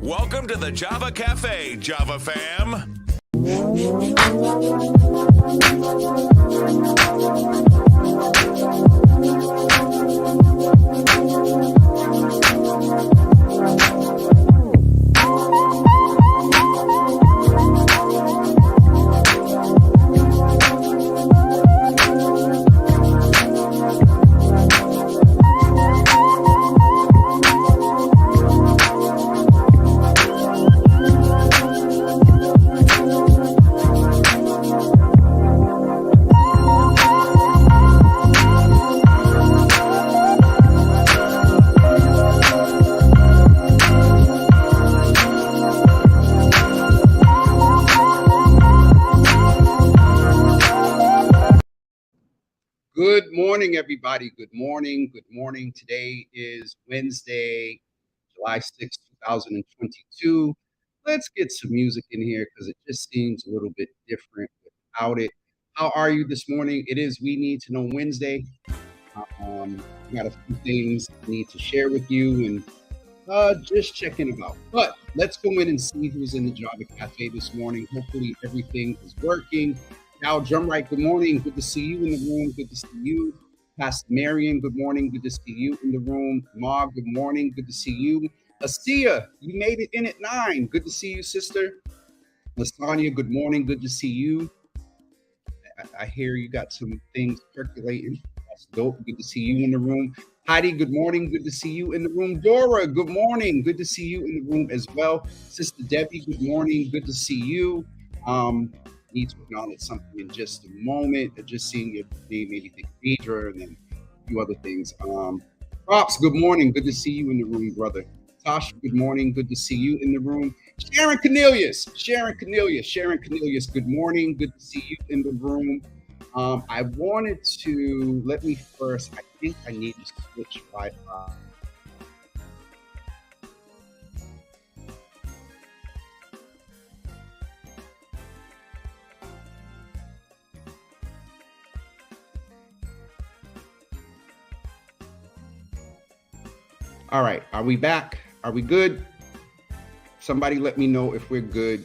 Welcome to the Java Cafe, Java fam. Good morning, everybody. Good morning. Good morning. Today is Wednesday, July 6th, 2022. Let's get some music in here because it just seems a little bit different without it. How are you this morning? It is We Need to Know Wednesday. I got a few things I need to share with you and just checking them out. But let's go in and see who's in the Java Cafe this morning. Hopefully everything is working. Al Drumright, good morning. Good to see you in the room. Good to see you. Pastor Marion, good morning. Good to see you in the room. Ma, good morning. Good to see you. Asia, you made it in at 9. Good to see you, sister. Lasagna, good morning. Good to see you. I hear you got some things percolating. That's dope. Good to see you in the room. Heidi, good morning. Good to see you in the room. Dora, good morning. Good to see you in the room as well. Sister Debbie, good morning. Good to see you. Need to acknowledge something in just a moment. Just seeing your name made me think of Deidre and then a few other things. Props, good morning. Good to see you in the room, brother. Tasha, good morning. Good to see you in the room. Sharon Cornelius, good morning. Good to see you in the room. I wanted to, I think I need to switch Wi-Fi. All right, are we back? Are we good? Somebody let me know if we're good.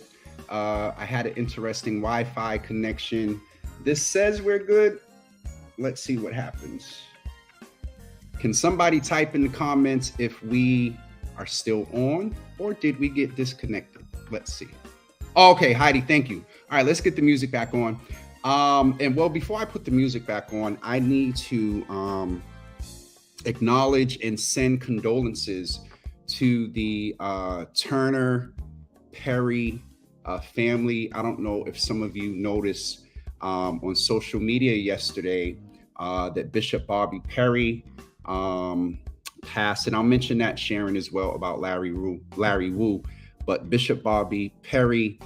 I had an interesting Wi-Fi connection. This says we're good. Let's see what happens. Can somebody type in the comments if we are still on or did we get disconnected? Let's see. Okay, Heidi, thank you. All right, let's get the music back on. And well, before I put the music back on, I need to acknowledge and send condolences to the Turner Perry family. I don't know if some of you noticed on social media yesterday that Bishop Bobby Perry passed, and I'll mention that, Sharon, as well, about Larry Wu. But Bishop Bobby Perry,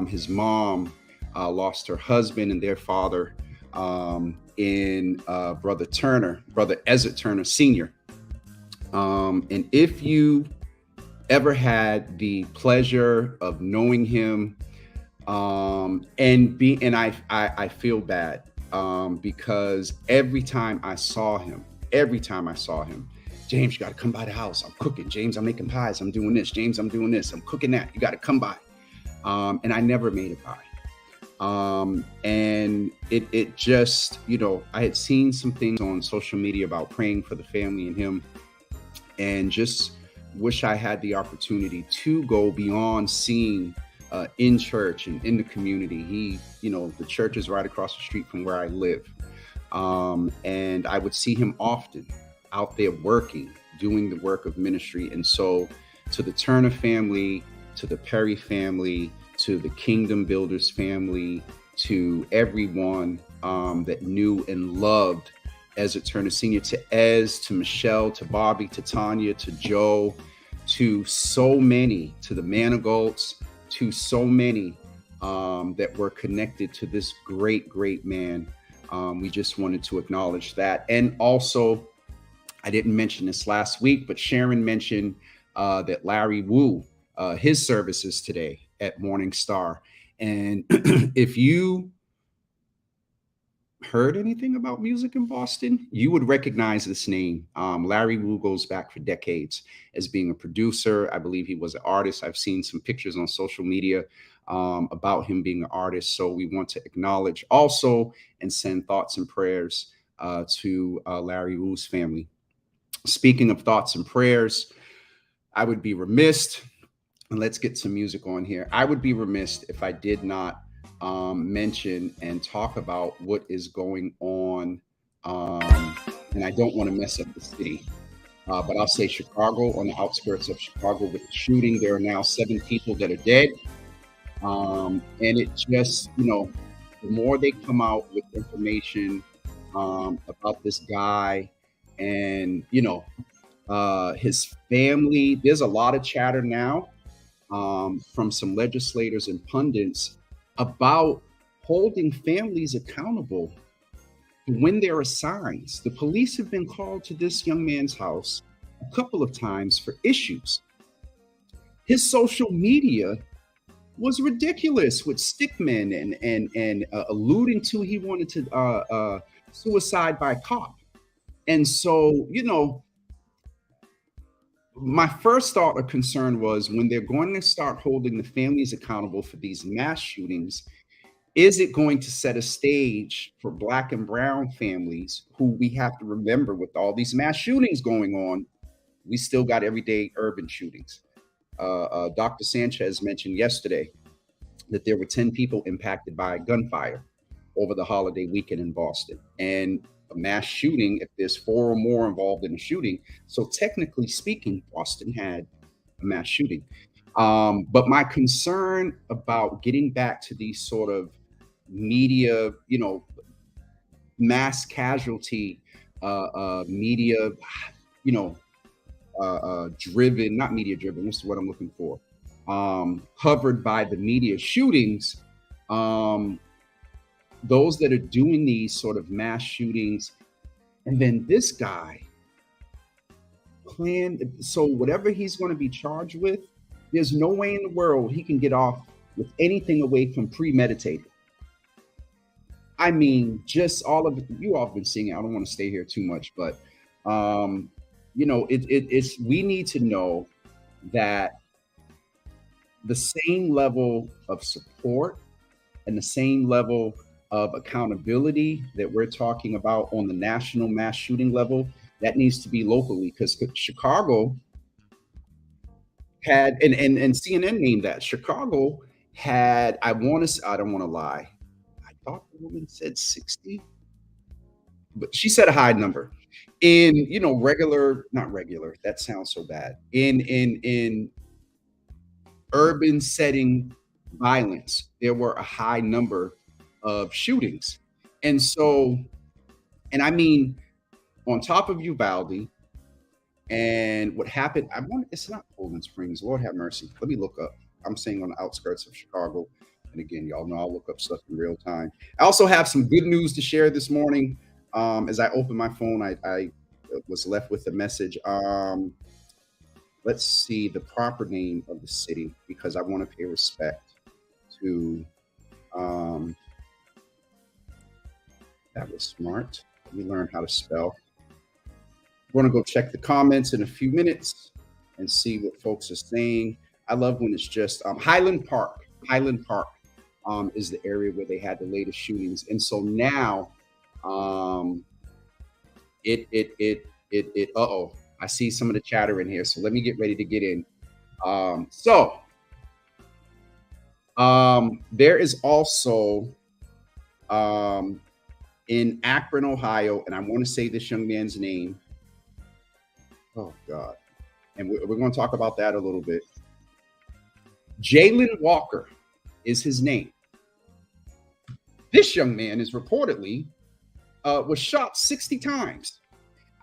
his mom lost her husband and their father in Brother Ezra Turner Sr. And if you ever had the pleasure of knowing him, and I feel bad because every time I saw him, James, you got to come by the house. I'm cooking. James, I'm making pies. I'm doing this. James, I'm doing this. I'm cooking that. You got to come by. And I never made it by. And it just, I had seen some things on social media about praying for the family and him, and just wish I had the opportunity to go beyond seeing in church and in the community. The church is right across the street from where I live. And I would see him often out there working, doing the work of ministry. And so to the Turner family, to the Perry family, to the Kingdom Builders family, to everyone that knew and loved Ezra Turner Sr., to Ez, to Michelle, to Bobby, to Tanya, to Joe, to so many, to the Manigolds, to so many that were connected to this great, great man. We just wanted to acknowledge that. And also, I didn't mention this last week, but Sharon mentioned that Larry Wu, his services today at Morning Star. And if you heard anything about music in Boston, you would recognize this name. Larry Wu goes back for decades as being a producer. I believe he was an artist. I've seen some pictures on social media about him being an artist. So we want to acknowledge also and send thoughts and prayers to Larry Wu's family. Speaking of thoughts and prayers, I would be remiss, and let's get some music on here. I would be remiss if I did not mention and talk about what is going on. And I don't want to mess up the city, but I'll say Chicago, on the outskirts of Chicago with the shooting. There are now 7 people that are dead. And it just, the more they come out with information about this guy and, his family, there's a lot of chatter now from some legislators and pundits about holding families accountable when there are signs. The police have been called to this young man's house a couple of times for issues. His social media was ridiculous with stickmen and alluding to he wanted to suicide by cop. And so, my first thought or concern was when they're going to start holding the families accountable for these mass shootings, is it going to set a stage for Black and brown families who we have to remember with all these mass shootings going on? We still got everyday urban shootings. Dr. Sanchez mentioned yesterday that there were 10 people impacted by gunfire over the holiday weekend in Boston. And a mass shooting, if there's 4 or more involved in a shooting. So technically speaking, Boston had a mass shooting. But my concern about getting back to these sort of media, mass casualty, media, driven, not media driven, what's the word I'm looking for? Covered by the media shootings, those that are doing these sort of mass shootings, and then this guy planned. So whatever he's going to be charged with, there's no way in the world he can get off with anything away from premeditated. I mean, just all of it, you all have been seeing it. I don't want to stay here too much, but it's we need to know that the same level of support and the same level of accountability that we're talking about on the national mass shooting level, that needs to be locally, because Chicago had, and CNN named that, Chicago had, I don't want to lie, I thought the woman said 60, but she said a high number. In, not regular, that sounds so bad. In urban setting violence, there were a high number of shootings. And so, and I mean, on top of Uvalde and what happened, it's not Poland Springs, Lord have mercy. Let me look up. I'm saying on the outskirts of Chicago. And again, y'all know I'll look up stuff in real time. I also have some good news to share this morning. As I opened my phone, I was left with a message. Let's see the proper name of the city, because I want to pay respect to, that was smart. Let me learn how to spell. We're going to go check the comments in a few minutes and see what folks are saying. I love when it's just Highland Park. Highland Park is the area where they had the latest shootings. And so now I see some of the chatter in here. So let me get ready to get in. There is also in Akron, Ohio, and I want to say this young man's name. Oh, God. And we're going to talk about that a little bit. Jalen Walker is his name. This young man is reportedly was shot 60 times.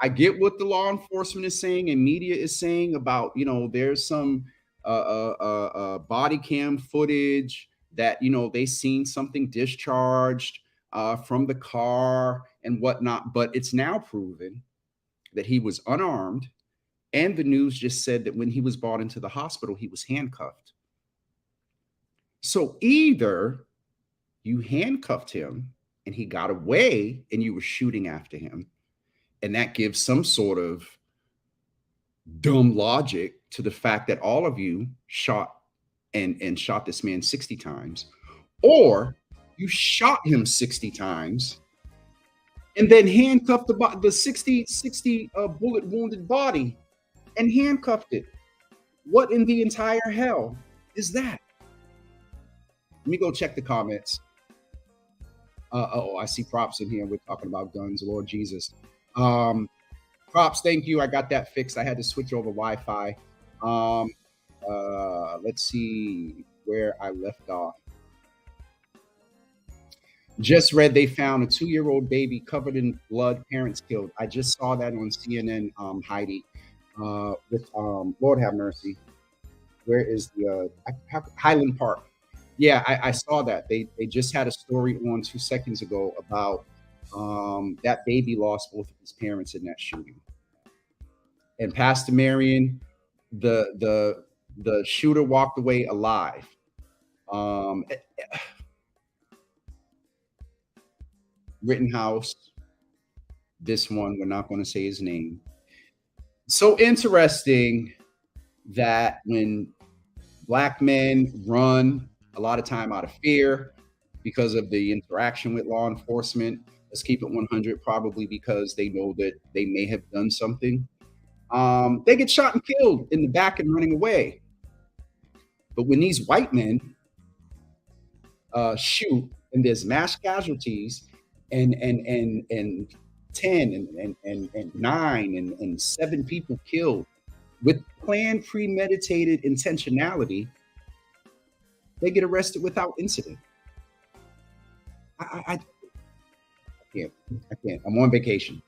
I get what the law enforcement is saying and media is saying about, there's some body cam footage that, they seen something discharged from the car and whatnot. But it's now proven that he was unarmed. And the news just said that when he was brought into the hospital, he was handcuffed. So either you handcuffed him and he got away and you were shooting after him. And that gives some sort of dumb logic to the fact that all of you shot and shot this man 60 times, or you shot him 60 times and then handcuffed the 60 bullet wounded body and handcuffed it. What in the entire hell is that? Let me go check the comments. Oh, I see props in here. We're talking about guns, Lord Jesus. Props, thank you. I got that fixed. I had to switch over Wi-Fi. Let's see where I left off. Just read they found a 2-year-old baby covered in blood, parents killed. I just saw that on CNN, Heidi. With Lord have mercy. Where is the Highland Park? Yeah, I saw that. They just had a story on 2 seconds ago about that baby lost both of his parents in that shooting. And Pastor Marion, the shooter walked away alive. Rittenhouse, this one, we're not going to say his name. So interesting that when Black men run a lot of time out of fear because of the interaction with law enforcement, let's keep it 100, probably because they know that they may have done something. They get shot and killed in the back and running away. But when these white men shoot and there's mass casualties and 10 and 9 and 7 people killed with planned, premeditated intentionality, they get arrested without incident. I can't. I'm on vacation.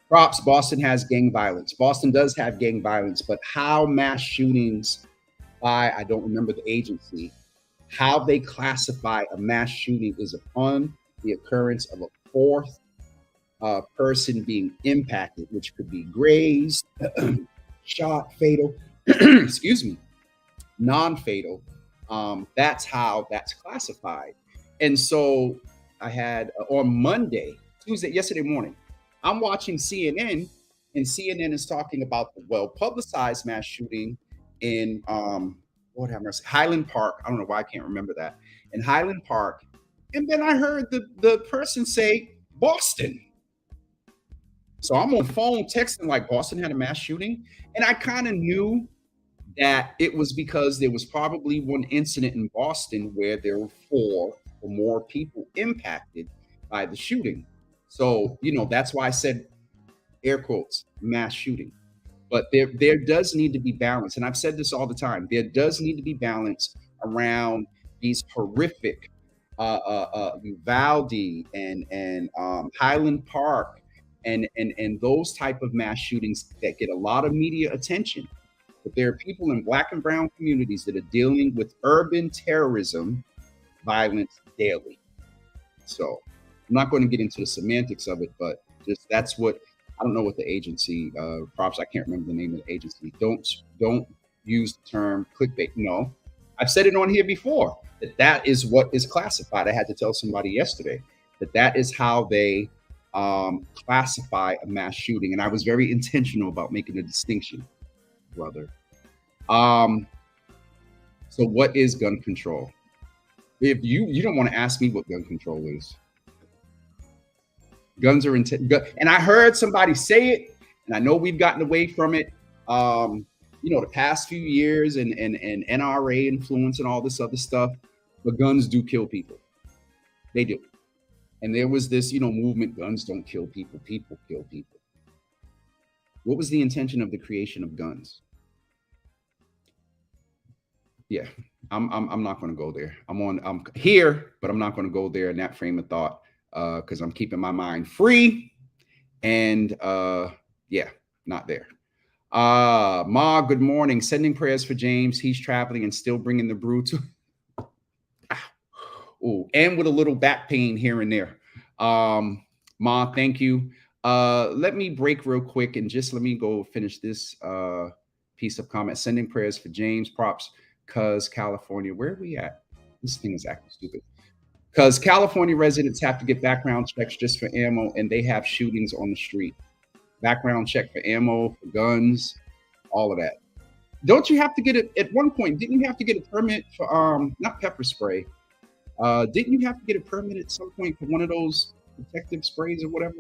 Props, Boston has gang violence. Boston does have gang violence, but how mass shootings by, I don't remember the agency, how they classify a mass shooting is upon the occurrence of a fourth person being impacted, which could be grazed, shot, fatal, excuse me, non-fatal. That's how that's classified. And so I had on yesterday morning, I'm watching CNN, and CNN is talking about the well-publicized mass shooting in Lord have mercy, Highland Park. I don't know why I can't remember that. In Highland Park. And then I heard the person say Boston. So I'm on the phone texting like Boston had a mass shooting. And I kind of knew that it was because there was probably one incident in Boston where there were 4 or more people impacted by the shooting. So, that's why I said, air quotes, mass shooting. But there does need to be balance. And I've said this all the time. There does need to be balance around these horrific Uvalde and Highland Park and those type of mass shootings that get a lot of media attention. But there are people in Black and brown communities that are dealing with urban terrorism violence daily. So I'm not going to get into the semantics of it, but just that's what, I don't know what the agency, props, I can't remember the name of the agency. Don't use the term clickbait. No, I've said it on here before, that is what is classified. I had to tell somebody yesterday that is how they classify a mass shooting. And I was very intentional about making a distinction, brother. So what is gun control? If you don't want to ask me what gun control is. Guns are and I heard somebody say it, and I know we've gotten away from it. The past few years and NRA influence and all this other stuff, but guns do kill people. They do. And there was this, movement, guns don't kill people, people kill people. What was the intention of the creation of guns? Yeah, I'm not going to go there. I'm here, but I'm not going to go there in that frame of thought because I'm keeping my mind free. And not there. Ma, good morning. Sending prayers for James. He's traveling and still bringing the brew to. Oh, and with a little back pain here and there. Ma, thank you. Let me break real quick and just let me go finish this piece of comment. Sending prayers for James. Props, cuz California. Where are we at? This thing is acting stupid. because California residents have to get background checks just for ammo, and they have shootings on the street. Background check for ammo, for guns, all of that. Don't you have to get it at one point? Didn't you have to get a permit for not pepper spray? Didn't you have to get a permit at some point for one of those protective sprays or whatever?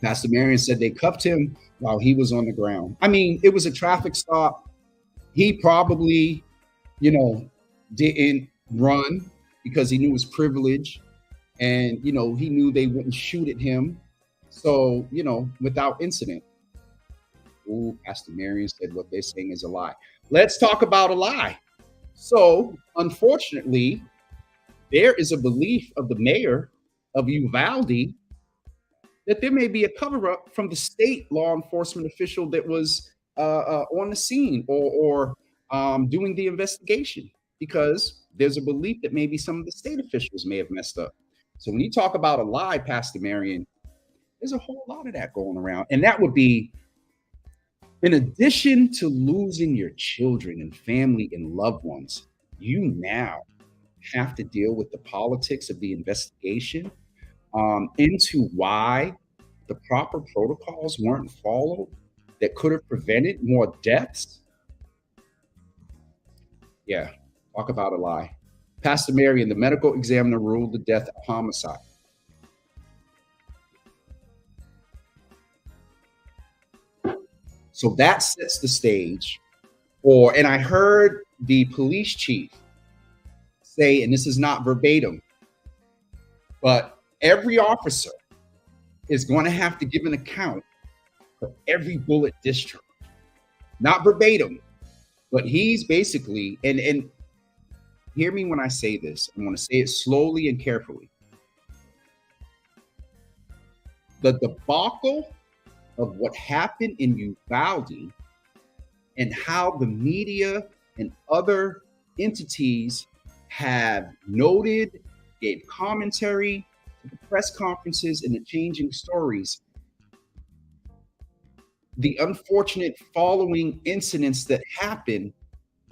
Pastor Marion said they cuffed him while he was on the ground. I mean, it was a traffic stop. He probably, didn't run because he knew his privilege, and he knew they wouldn't shoot at him. So, without incident. Ooh, Pastor Marion said what they're saying is a lie. Let's talk about a lie. So, unfortunately, there is a belief of the mayor of Uvalde that there may be a cover-up from the state law enforcement official that was on the scene or doing the investigation, because there's a belief that maybe some of the state officials may have messed up. So when you talk about a lie, Pastor Marion, there's a whole lot of that going around. And that would be, in addition to losing your children and family and loved ones, you now have to deal with the politics of the investigation into why the proper protocols weren't followed that could have prevented more deaths. Yeah, talk about a lie. Pastor Marion, the medical examiner ruled the death a homicide. So that sets the stage for, and I heard the police chief say, and this is not verbatim, but every officer is going to have to give an account for every bullet discharge. Not verbatim, but he's basically, and hear me when I say this, I'm going to say it slowly and carefully. The debacle of what happened in Uvalde and how the media and other entities have noted, gave commentary to the press conferences and the changing stories. The unfortunate following incidents that happen,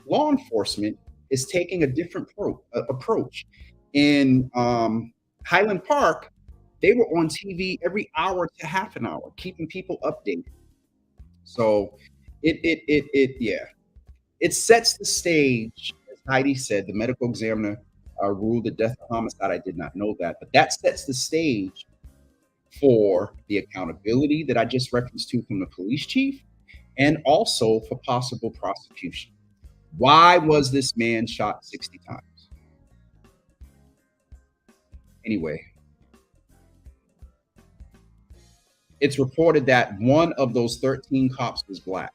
law enforcement is taking a different approach. In Highland Park, they were on TV every hour to half an hour, keeping people updated. So it sets the stage. As Heidi said, the medical examiner ruled the death a homicide. I did not know that, but that sets the stage for the accountability that I just referenced to from the police chief, and also for possible prosecution. Why was this man shot 60 times? Anyway, it's reported that one of those 13 cops was black.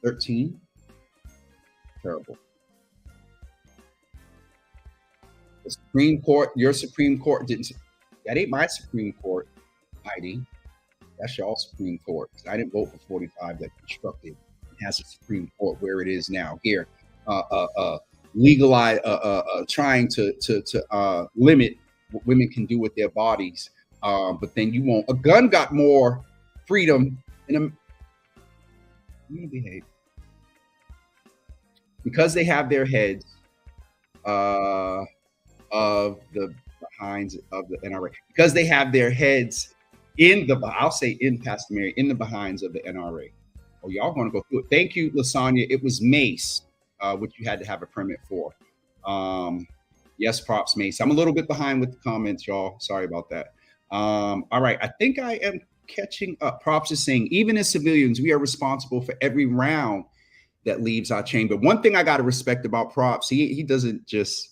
13? Terrible. The Supreme Court, your Supreme Court didn't. That ain't my Supreme Court, Heidi. That's y'all Supreme Court. I didn't vote for 45 that constructed and has a Supreme Court where it is now. Here, legalize, trying to limit what women can do with their bodies. But then you won't. A gun got more freedom in a behave. Because they have their heads of the behinds of the NRA, because they have their heads in the, I'll say in Pastor Mary, in the behinds of the NRA. Oh, y'all want to go through it. Thank you, Lasagna. It was Mace, which you had to have a permit for. Yes, props, Mace. I'm a little bit behind with the comments, y'all. Sorry about that. All right, I think I am catching up. Props is saying, even as civilians, we are responsible for every round that leaves our chamber. One thing I got to respect about Props, he doesn't just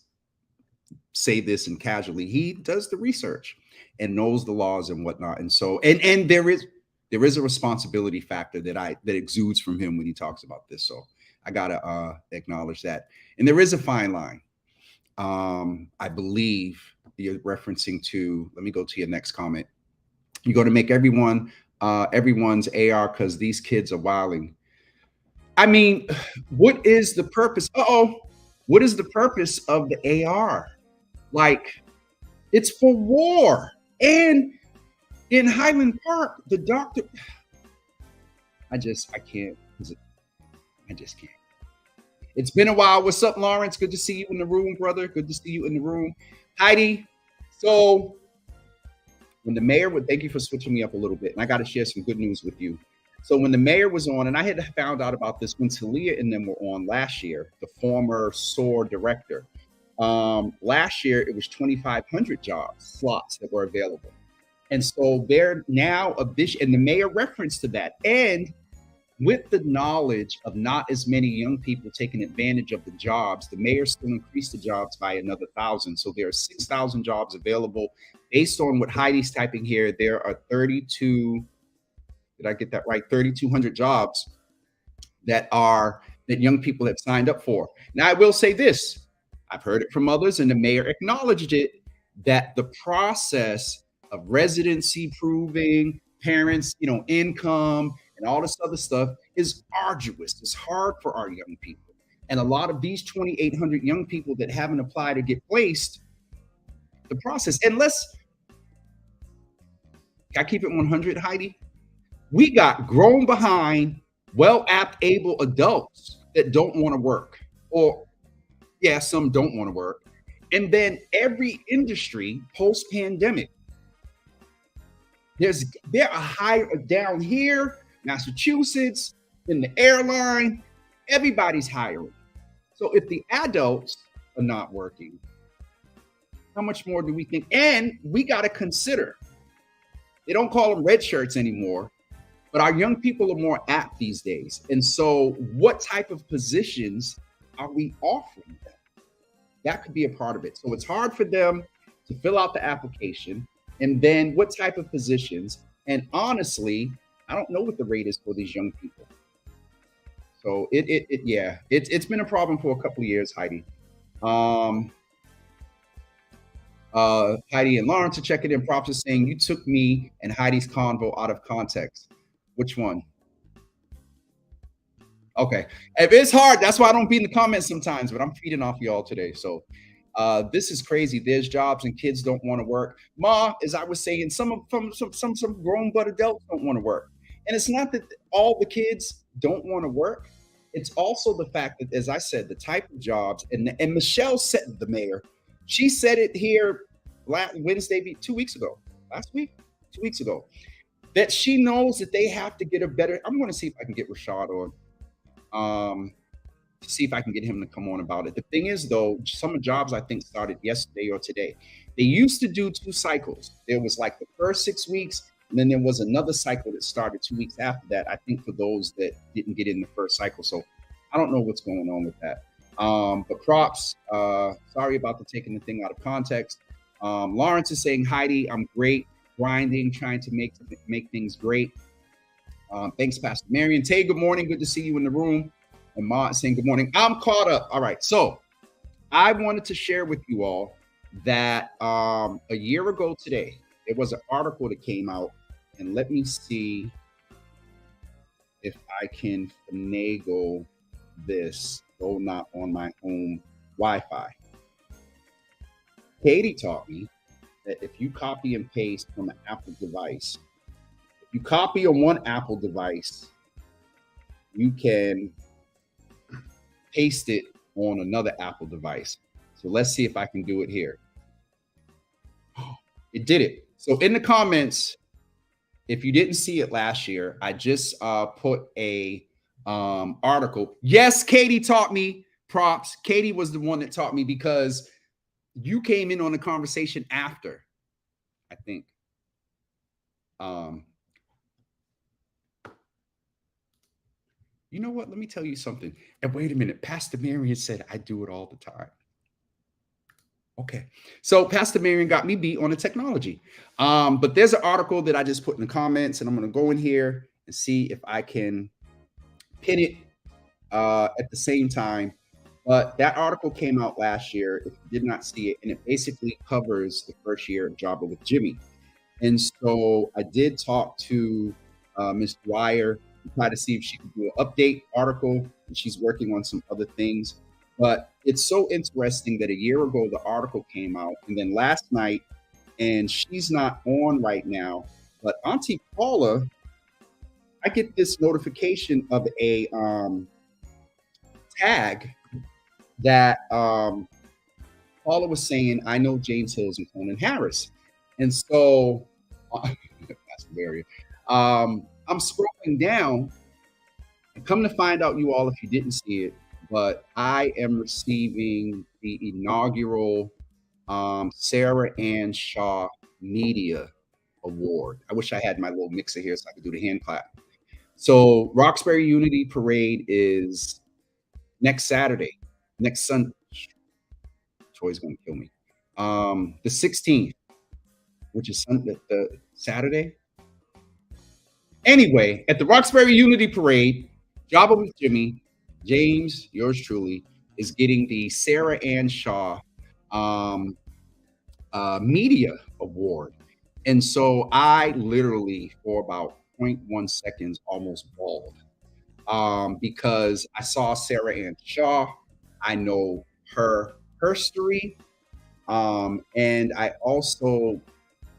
say this and casually. He does the research and knows the laws and whatnot. And so, and there is a responsibility factor that exudes from him when he talks about this. So I gotta acknowledge that. And there is a fine line. I believe you're referencing to, let me go to your next comment. You're going to make everyone's AR because these kids are wilding. I mean, what is the purpose? What is the purpose of the AR? Like, it's for war. And in Highland Park, the doctor, I just can't. It's been a while. What's up, Lawrence? Good to see you in the room, brother. Good to see you in the room. Heidi, so when the mayor would, thank you for switching me up a little bit, and I got to share some good news with you. So when the mayor was on, and I had found out about this when Talia and them were on last year, the former SOAR director. Last year, it was 2,500 jobs, slots that were available. And so they're now a vision, and the mayor referenced to that. And with the knowledge of not as many young people taking advantage of the jobs, the mayor still increased the jobs by another 1,000. So there are 6,000 jobs available. Based on what Heidi's typing here, there are 32, did I get that right? 3,200 jobs that young people have signed up for. Now, I will say this, I've heard it from others, and the mayor acknowledged it, that the process of residency proving, parents, income, and all this other stuff is arduous. It's hard for our young people. And a lot of these 2,800 young people that haven't applied to get placed, the process, I keep it 100, Heidi. We got grown behind, able adults that don't want to work, or some don't want to work. And then every industry post-pandemic, there are higher down here, Massachusetts, in the airline, everybody's hiring. So if the adults are not working, how much more do we think? And we got to consider, they don't call them red shirts anymore, but our young people are more apt these days. And so what type of positions are we offering them? That could be a part of it. So it's hard for them to fill out the application. And then what type of positions? And honestly, I don't know what the rate is for these young people. So it's been a problem for a couple of years, Heidi. Heidi and Lawrence are checking in. Props is saying you took me and Heidi's convo out of context. Which one? Okay. If it's hard, that's why I don't be in the comments sometimes, but I'm feeding off y'all today. So this is crazy. There's jobs and kids don't want to work. Ma, as I was saying, some grown but adults don't want to work. And it's not that all the kids don't want to work. It's also the fact that, as I said, the type of jobs, and Michelle said, the mayor, she said it here Wednesday, 2 weeks ago, last week, 2 weeks ago, that she knows that they have to get a better, I'm going to see if I can get Rashad on, see if I can get him to come on about it. The thing is, though, some of the jobs I think started yesterday or today. They used to do 2 cycles. There was like the first 6 weeks, and then there was another cycle that started 2 weeks after that, I think, for those that didn't get in the first cycle. So I don't know what's going on with that. But props, sorry about the taking the thing out of context. Lawrence is saying, Heidi, I'm great, grinding, trying to make things great. Thanks, Pastor Marion. Tay, good morning. Good to see you in the room. And Ma is saying good morning. I'm caught up. All right. So I wanted to share with you all that a year ago today, there was an article that came out. And let me see if I can finagle this, though not on my home Wi-Fi. Katie taught me that if you copy and paste from an Apple device, if you copy on one Apple device, you can paste it on another Apple device. So let's see if I can do it here. It did it. So in the comments, if you didn't see it last year, I just put a article. Yes, Katie taught me. Props. Katie was the one that taught me because you came in on the conversation after, I think. You know what? Let me tell you something. And wait a minute. Pastor Marion said I do it all the time. Okay. So Pastor Marion got me beat on the technology. But there's an article that I just put in the comments, and I'm going to go in here and see if I can pin it at the same time. But that article came out last year, if you did not see it, and it basically covers the first year of Java with Jimmy. And so I did talk to Ms. Dwyer and try to see if she could do an update article, and she's working on some other things. But it's so interesting that a year ago, the article came out, and then last night, and she's not on right now, but Auntie Paula, I get this notification of a tag that Paula was saying, I know James Hills and Conan Harris. And so that's hilarious. I'm scrolling down and come to find out, you all, if you didn't see it, but I am receiving the inaugural Sarah Ann Shaw Media Award. I wish I had my little mixer here so I could do the hand clap. So Roxbury Unity Parade is next Saturday, next Sunday. Troy's gonna kill me. The 16th, which is Sunday, the Saturday. Anyway, at the Roxbury Unity Parade, Java with Jimmy, James, yours truly, is getting the Sarah Ann Shaw Media Award. And so I literally, for about 0.1 seconds, almost bawled because I saw Sarah Ann Shaw. I know her history. And I also,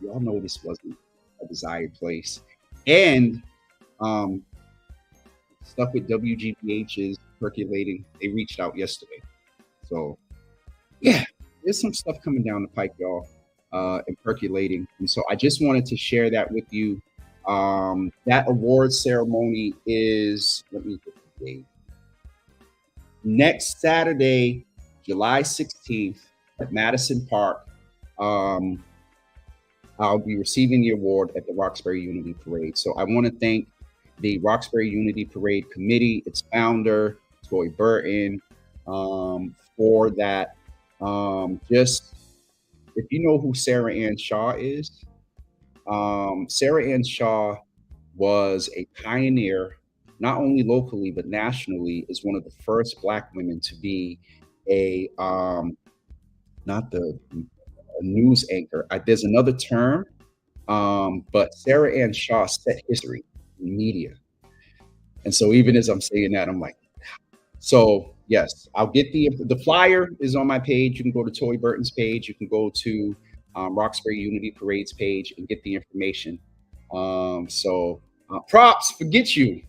y'all know this wasn't a desired place. And stuff with WGBH is percolating. They reached out yesterday. So yeah, there's some stuff coming down the pike, y'all, and percolating. And so I just wanted to share that with you. That award ceremony is, let me get the date. Next Saturday, July 16th at Madison Park. I'll be receiving the award at the Roxbury Unity Parade. So I want to thank the Roxbury Unity Parade Committee, its founder, Toy Burton, for that. Just, if you know who Sarah Ann Shaw is, Sarah Ann Shaw was a pioneer, not only locally, but nationally, is one of the first Black women to be a, not the a news anchor. There's another term, but Sarah Ann Shaw set history in media. And so even as I'm saying that, I'm like, so yes, I'll get the flyer is on my page. You can go to Toy Burton's page. You can go to Roxbury Unity Parade's page and get the information. So props, forget you.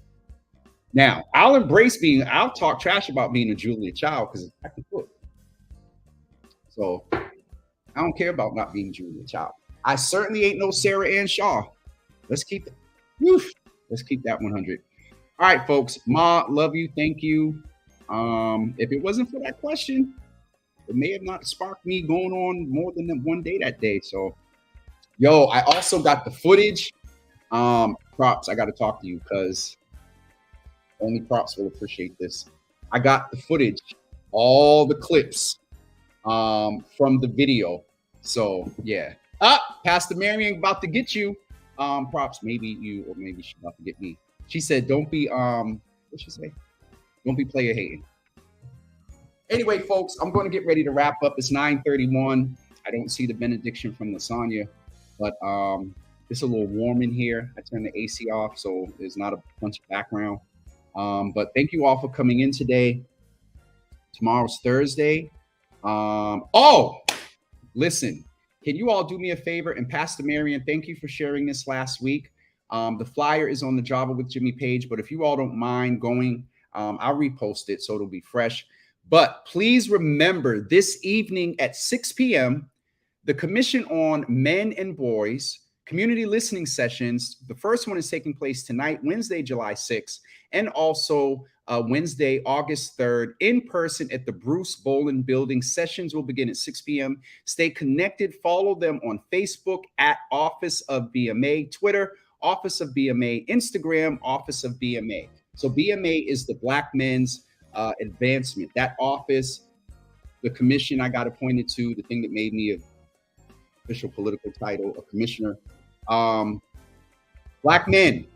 Now I'll embrace being, I'll talk trash about being a Julia Child because I can cook. So I don't care about not being Julia Child. I certainly ain't no Sarah Ann Shaw. Let's keep it. Let's keep that 100. All right, folks. Ma, love you. Thank you. If it wasn't for that question, it may have not sparked me going on more than one day that day. So, yo, I also got the footage. Props, I got to talk to you because only props will appreciate this. I got the footage, all the clips from the video. So yeah. Pastor Marion about to get you. Props, maybe you, or maybe she's about to get me. She said, don't be what'd she say? Don't be player hating. Anyway, folks, I'm going to get ready to wrap up. It's 9:31. I don't see the benediction from Lasagna, but it's a little warm in here. I turned the AC off, so there's not a bunch of background. But thank you all for coming in today. Tomorrow's Thursday. Listen, can you all do me a favor? And Pastor Marion, thank you for sharing this last week. The flyer is on the Java with Jimmy page, but if you all don't mind going, I'll repost it so it'll be fresh. But please remember, this evening at 6 p.m., the Commission on Men and Boys community listening sessions. The first one is taking place tonight, Wednesday, July 6th, and also Wednesday, August 3rd, in person at the Bruce Boland Building. Sessions will begin at 6 p.m. Stay connected. Follow them on Facebook at Office of BMA, Twitter, Office of BMA, Instagram, Office of BMA. So BMA is the Black Men's Advancement. That office, the commission I got appointed to, the thing that made me an official political title, a commissioner. Black men,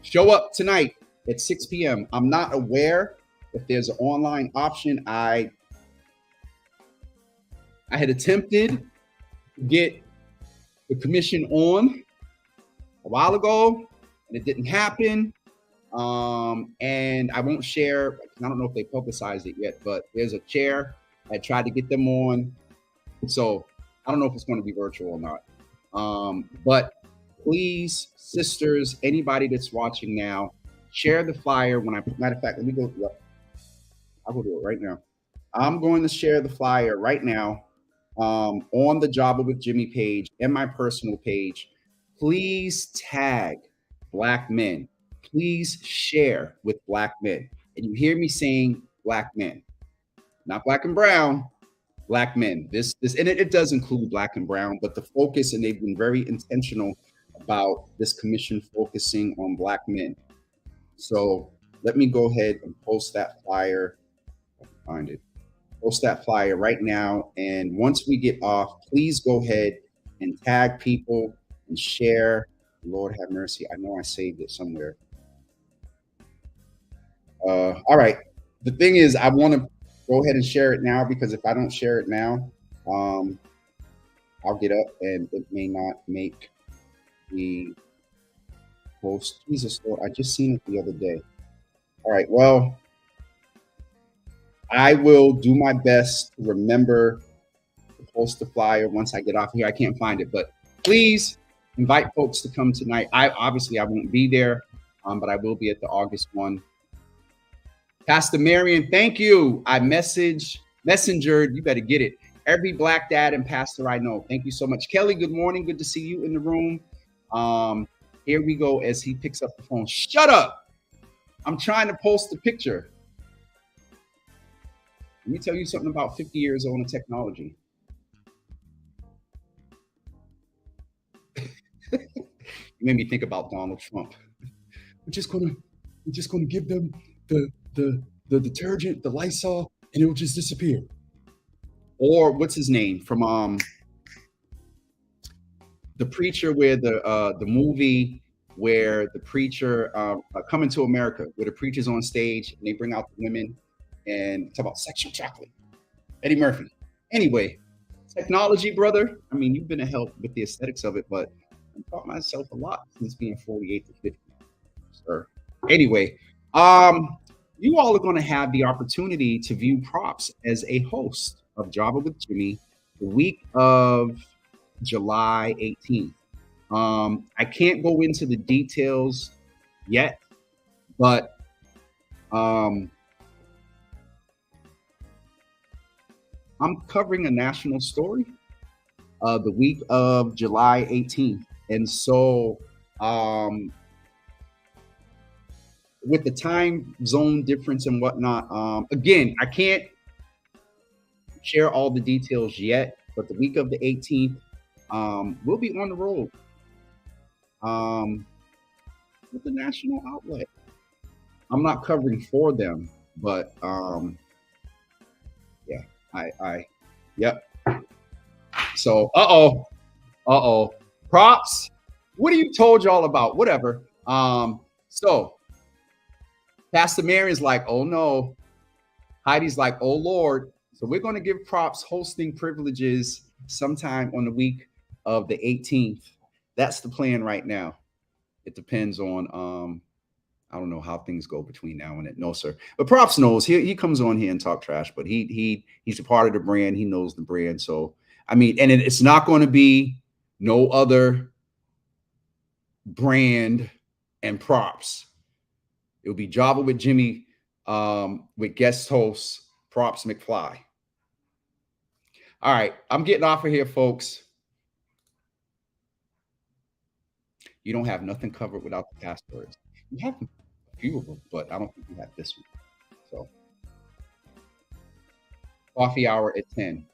show up tonight at 6 p.m. I'm not aware if there's an online option. I had attempted to get the commission on a while ago, and it didn't happen. And I won't share, I don't know if they publicized it yet, but there's a chair. I tried to get them on. So I don't know if it's going to be virtual or not. But please, sisters, anybody that's watching now, share the flyer. When I, matter of fact, let me go. I'll go do it right now. I'm going to share the flyer right now on the Java with Jimmy page and my personal page. Please tag Black men. Please share with Black men. And you hear me saying Black men, not Black and brown, Black men. This and it does include Black and brown, but the focus, and they've been very intentional about this commission focusing on Black men. So let me go ahead and post that flyer. Find it. Post that flyer right now. And once we get off, please go ahead and tag people and share. Lord have mercy. I know I saved it somewhere. All right. The thing is, I want to go ahead and share it now, because if I don't share it now, I'll get up and it may not make the post. Jesus Lord, I just seen it the other day. All right. Well, I will do my best to remember to post the flyer once I get off here. I can't find it, but please invite folks to come tonight. I won't be there, but I will be at the August one. Pastor Marion, thank you. I messengered. You better get it. Every Black dad and pastor I know. Thank you so much. Kelly, good morning. Good to see you in the room. Here we go as he picks up the phone. Shut up. I'm trying to post a picture. Let me tell you something about 50 years old in technology. You made me think about Donald Trump. We're just gonna give them the detergent, the Lysol, and it will just disappear. Or what's his name from the preacher, where the movie where the preacher Coming to America, where the preacher's on stage and they bring out the women and talk about sexual chocolate. Eddie Murphy. Anyway, technology, brother. I mean, you've been a help with the aesthetics of it, but I've taught myself a lot since being 48 to 50. Sir. Anyway, you all are going to have the opportunity to view props as a host of Java with Jimmy the week of July 18th. I can't go into the details yet, but I'm covering a national story the week of July 18th. And so with the time zone difference and whatnot, again, I can't share all the details yet, but the week of the 18th, we'll be on the road with the national outlet. I'm not covering for them, but yeah, yep. So, props. What are you told y'all about? Whatever. So Pastor Marion's like, oh no. Heidi's like, oh Lord. So we're going to give props hosting privileges sometime on the week of the 18th. That's the plan right now. It depends on I don't know how things go between now and then. No, sir. But props knows he comes on here and talk trash, but he's a part of the brand. He knows the brand. So I mean, and it's not going to be no other brand and props. It'll be Java with Jimmy with guest host Props McFly. All right, I'm getting off of here, folks. You don't have nothing covered without the passwords. You have a few of them, but I don't think you have this one. So, coffee hour at 10.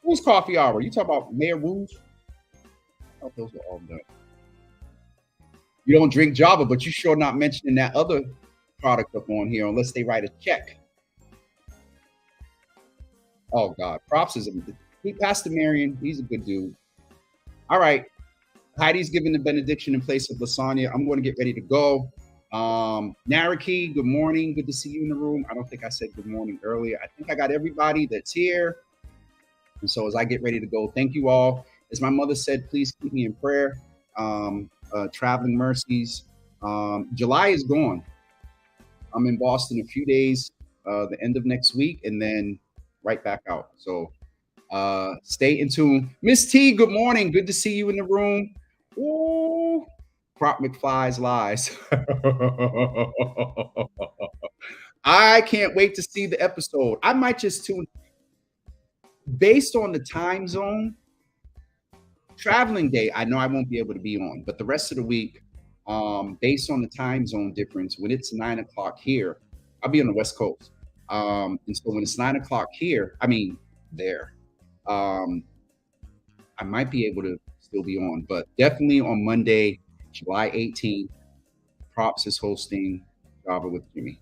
Who's coffee hour? You talk about Mayor Rouge? I thought those were all done. You don't drink Java, but you sure not mentioning that other product up on here unless they write a check. Oh God, props is Pastor Marion. He's a good dude. All right, Heidi's giving the benediction in place of Lasagna. I'm going to get ready to go. Naraki, good morning. Good to see you in the room. I don't think I said good morning earlier. I think I got everybody that's here. And so as I get ready to go, thank you all. As my mother said, please keep me in prayer. Traveling mercies. July is gone. I'm in Boston a few days, the end of next week, and then right back out. So stay in tune. Miss T, good morning. Good to see you in the room. Ooh, Prop McFly's lies. I can't wait to see the episode. I might just tune based on the time zone. Traveling day, I know I won't be able to be on, but the rest of the week, based on the time zone difference, when it's 9 o'clock here, I'll be on the West Coast. And so when it's 9 o'clock here, I mean there, um, I might be able to still be on, but definitely on Monday, July 18th, Props is hosting Java with Jimmy.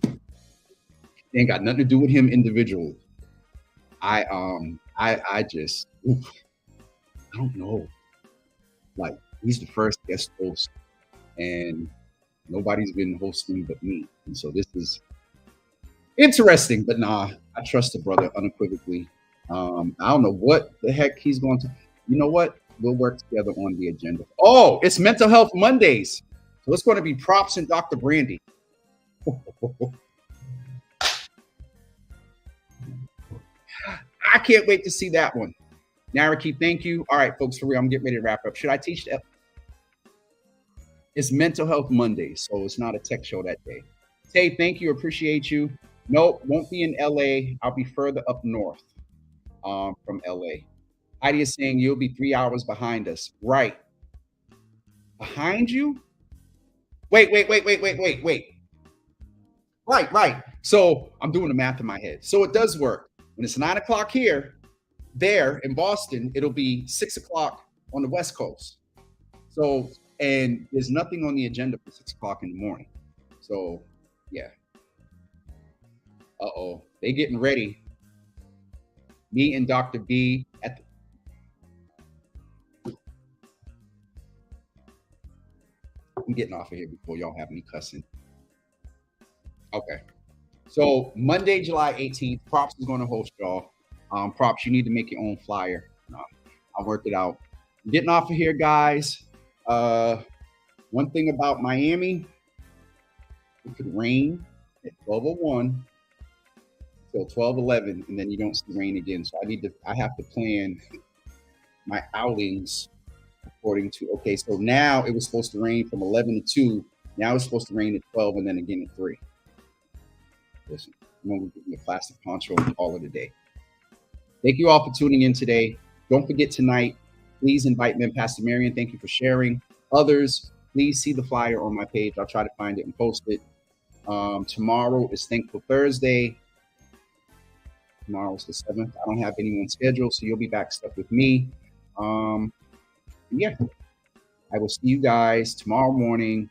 It ain't got nothing to do with him individually. I just oof, I don't know. Like he's the first guest host, and nobody's been hosting but me. And so this is interesting, but nah, I trust the brother unequivocally. I don't know what the heck he's going to. You know what? We'll work together on the agenda. Oh, it's Mental Health Mondays. So it's going to be Props and Dr. Brandy. I can't wait to see that one. Naraki, thank you. All right, folks, for real, I'm getting ready to wrap up. Should I teach that? It's Mental Health Monday, so it's not a tech show that day. Tay, thank you. Appreciate you. Nope, won't be in LA. I'll be further up north from LA. Heidi is saying you'll be 3 hours behind us. Right. Behind you? Wait. Right. So I'm doing the math in my head. So it does work. When it's 9 o'clock here, there in Boston, it'll be 6 o'clock on the West Coast. So, and there's nothing on the agenda for 6 o'clock in the morning. So, yeah. Uh-oh. They getting ready. Me and Dr. B at the I'm getting off of here before y'all have me cussing. Okay. So Monday, July 18th, Props is going to host y'all. Props, you need to make your own flyer. I'll work it out. I'm getting off of here, guys. One thing about Miami, it could rain at 12:01 till 12:11, and then you don't see rain again. So I have to plan my outings according to, okay, so now it was supposed to rain from 11 to 2. Now it's supposed to rain at 12 and then again at 3. Listen, I'm going to give you a plastic poncho and call it a day. Thank you all for tuning in today. Don't forget tonight, please invite me and Pastor Marion. Thank you for sharing. Others, please see the flyer on my page. I'll try to find it and post it. Tomorrow is Thankful Thursday. Tomorrow is the 7th. I don't have anyone scheduled, so you'll be back stuck with me. Yeah, I will see you guys tomorrow morning.